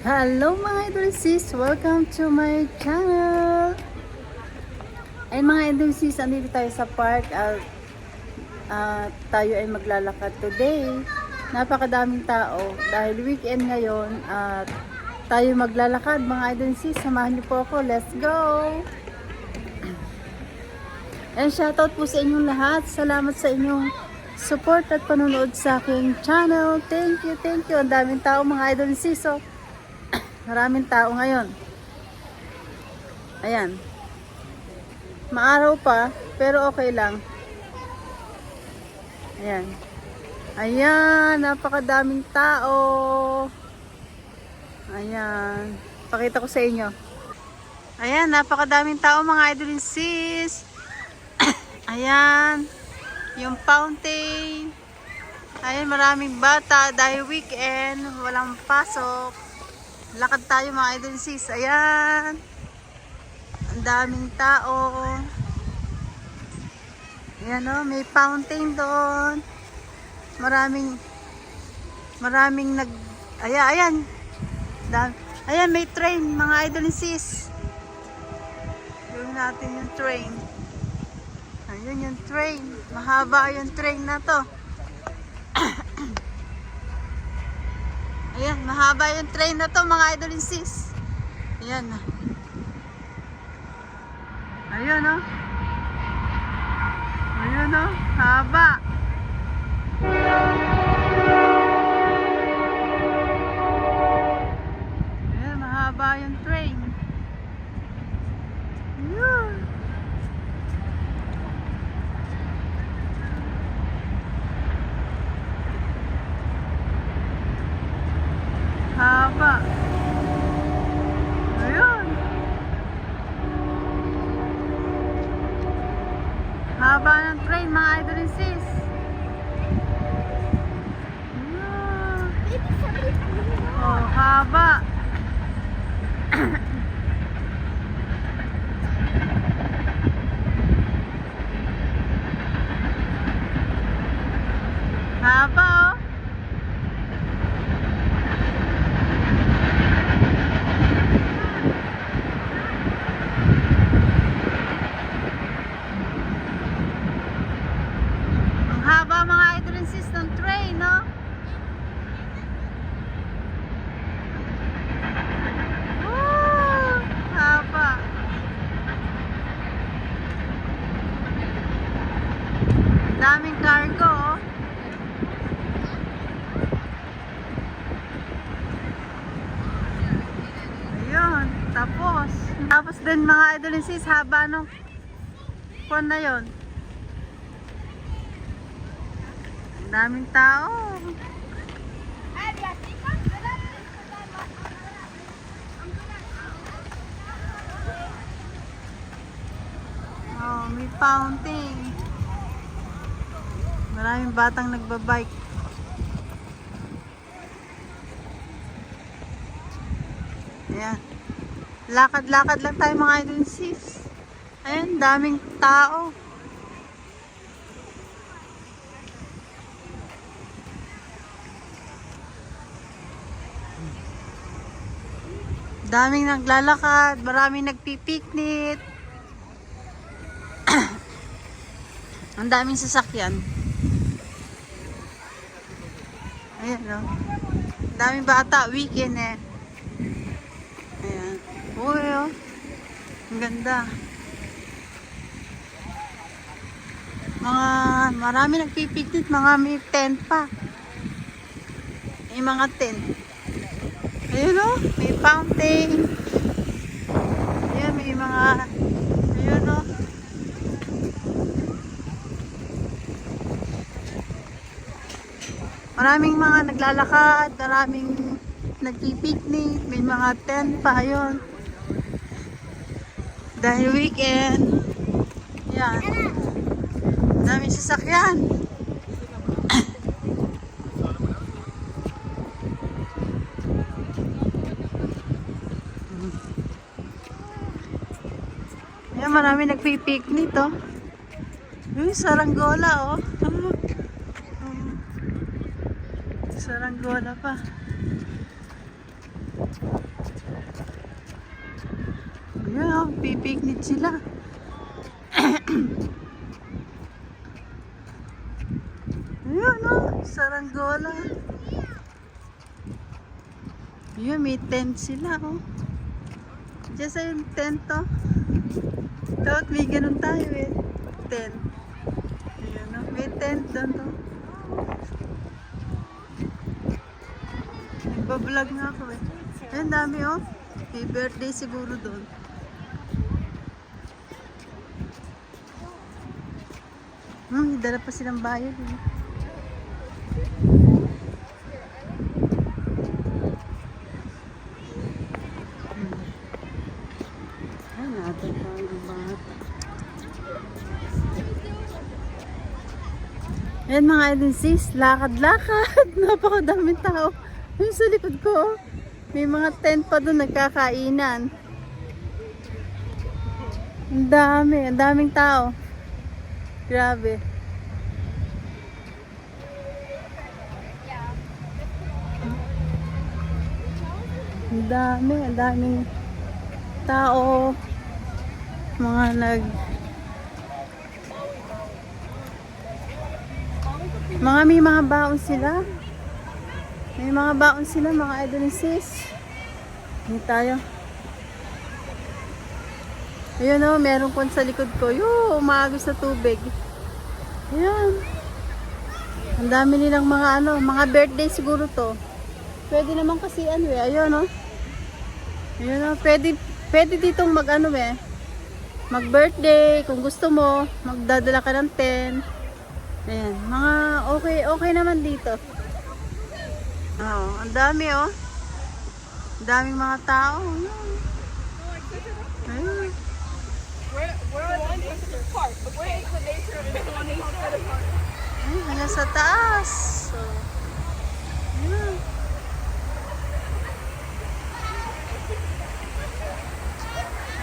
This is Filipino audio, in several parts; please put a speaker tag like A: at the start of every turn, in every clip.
A: Hello mga idol sis! Welcome to my channel! Ay mga idol sis, andito tayo sa park at tayo ay maglalakad today. Napakadaming tao dahil weekend ngayon at tayo maglalakad mga idol sis. Samahan niyo po ako. Let's go! And shoutout po sa inyong lahat. Salamat sa inyong support at panonood sa aking channel. Thank you, thank you. Ang daming tao mga idol sis. So, maraming tao ngayon. Ayan. Maaraw pa, pero okay lang. Ayan. Ayan, napakadaming tao. Ayan. Pakita ko sa inyo. Ayan, napakadaming tao mga idol and sis. Ayan. Yung fountain. Ayan, maraming bata dahil weekend, walang pasok. Lakad tayo mga idol sis. Ayan. Ang daming tao. Ayan o, may fountain doon. Maraming nag... Ayan. Ayan, may train mga idol sis. Gawin natin yung train. Ayun yung train. Mahaba yung train na to. Ayan, mahaba yung train na to mga idol and sis. Ayan. Ayun o. Ayun o, haba. Ayan, mahaba yung train. Ayun. Haba. Ayun. Haba ng train mga idol and sis. Oh, haba. Haba oh. Haba mga idol and sis ng train, no? Haba. Daming cargo, oh. Ayun, tapos. Tapos din mga idol and sis, haba nung pon na yun. Daming tao. Oh, may fountain. Maraming batang nagbabike. Ayan. Lakad-lakad lang tayo mga idol sis. Ayan, daming tao. Daming naglalakad, maraming nagpipiknik. Ang daming sasakyan. Ayan o. Daming bata, weekend eh. Ayan. Uy o. Ang ganda. Marami nagpipiknik, mga may tent pa. May mga tent. Ayun o, may fountain. Ayan, may mga, ayun o. Maraming mga naglalakad, maraming nagpipiknik, may mga tent pa, ayun. Dahil weekend. Ayan. Daming sasakyan. Ayan, marami nagpipiknik to. Yung saranggola oh. Saranggola pa. nagpipiknik sila. Ayun oh, saranggola. Yun, may tent sila oh. Diyan sa yung tent oh. Dapat may ganun tayo eh. Tent. Ayun oh, may tent doon oh. Nagbablog nga ako eh. Ayun, dami oh. May birthday siguro doon. Dala pa silang bayad eh. Ay, natin pa ang bata. Ayan mga agencies, lakad-lakad. Napakadaming tao. Ayun sa likod ko oh. May mga tent pa doon nagkakainan. Ang daming tao. Grabe. Ang daming tao. May mga baon sila. May mga baon sila mga idolisis. Hindi tayo. Ayun o, meron po sa likod ko. Yung umaagos sa tubig. Ayan. Ang dami nilang mga birthday siguro to. Pwede naman kasi eh. Ayun o. Ayun o, pwede ditong mag-birthday. Kung gusto mo, magdadala ka ng tent. Ayan. Mga okay naman dito. Ang dami oh. Ang daming mga tao. Ayun. Hanggang sa taas. So, ayun.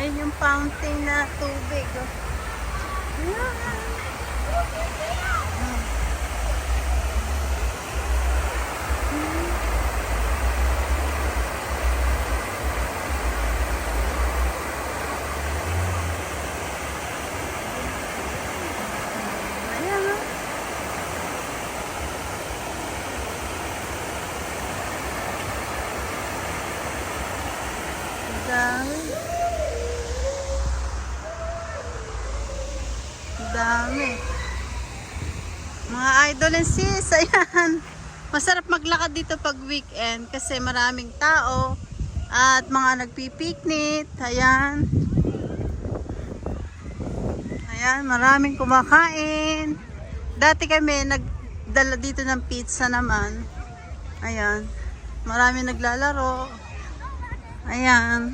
A: Ayun yung fountain na tubig. Oh. Ayun. Dami. Mga idol and sis, ayan. Masarap maglakad dito pag weekend kasi maraming tao at mga nagpipiknik. Ayan. Ayan, maraming kumakain. Dati kami nagdala dito ng pizza naman. Ayan. Maraming naglalaro. Ayan.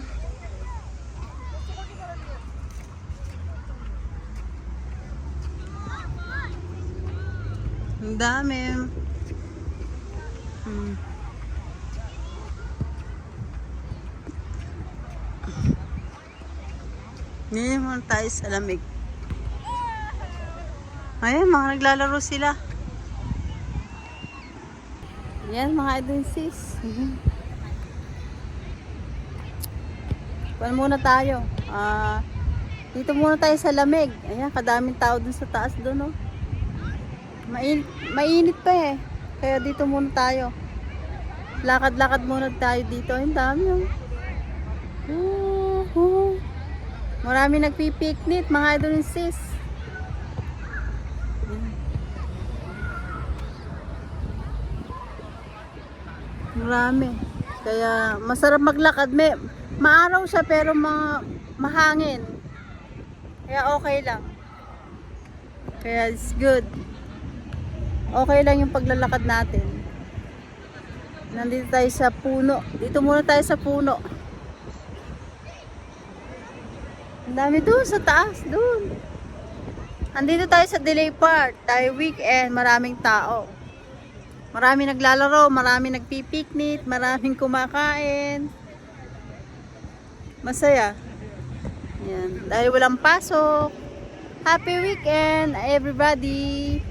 A: Ang dami. Hindi muna tayo sa lamig. Ayan, mga naglalaro sila. Ayan, mga agencies. Kuhan muna tayo. Dito muna tayo sa lamig. Ayan, kadaming tao dun sa taas dun, oh. Mainit pa eh. Kaya dito muna tayo. Lakad-lakad muna tayo dito. Ang dami oh. Marami nagpipiknik, mga idol and sis. Marami. Kaya masarap maglakad. Maaraw siya pero mahangin. Kaya okay lang. Kaya it's good. Okay lang yung paglalakad natin. Nandito tayo sa puno. Dito muna tayo sa puno. Ang dami doon sa taas, doon. Andito tayo sa delay part. Tayo weekend, maraming tao. Maraming naglalaro, maraming nagpipiknik, maraming kumakain. Masaya. Yan. Dahil walang pasok. Happy weekend, everybody!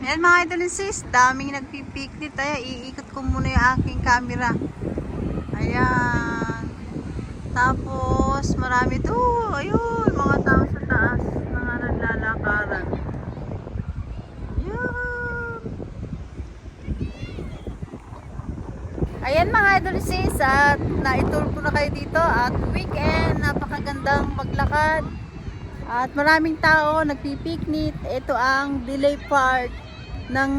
A: Ayan mga idol and sis, daming nagpipiknit. Ayan, iikot ko muna yung aking camera. Ayan. Tapos, marami to. Ayun, mga tao sa taas. Mga naglalakaran. Ayan. Ayan mga idol and sis, at naitour ko na kayo dito. At weekend, napakagandang maglakad. At maraming tao nagpipiknit. Ito ang delay part ng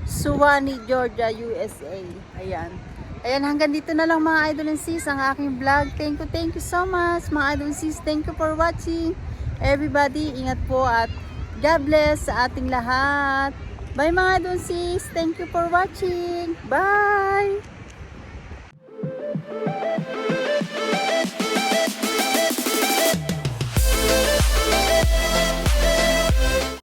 A: Suwannee, Georgia, USA. Ayan. Ayan, hanggang dito na lang mga idol and sis ang aking vlog. Thank you so much mga idol and sis. Thank you for watching. Everybody, ingat po at God bless sa ating lahat. Bye mga idol and sis. Thank you for watching. Bye!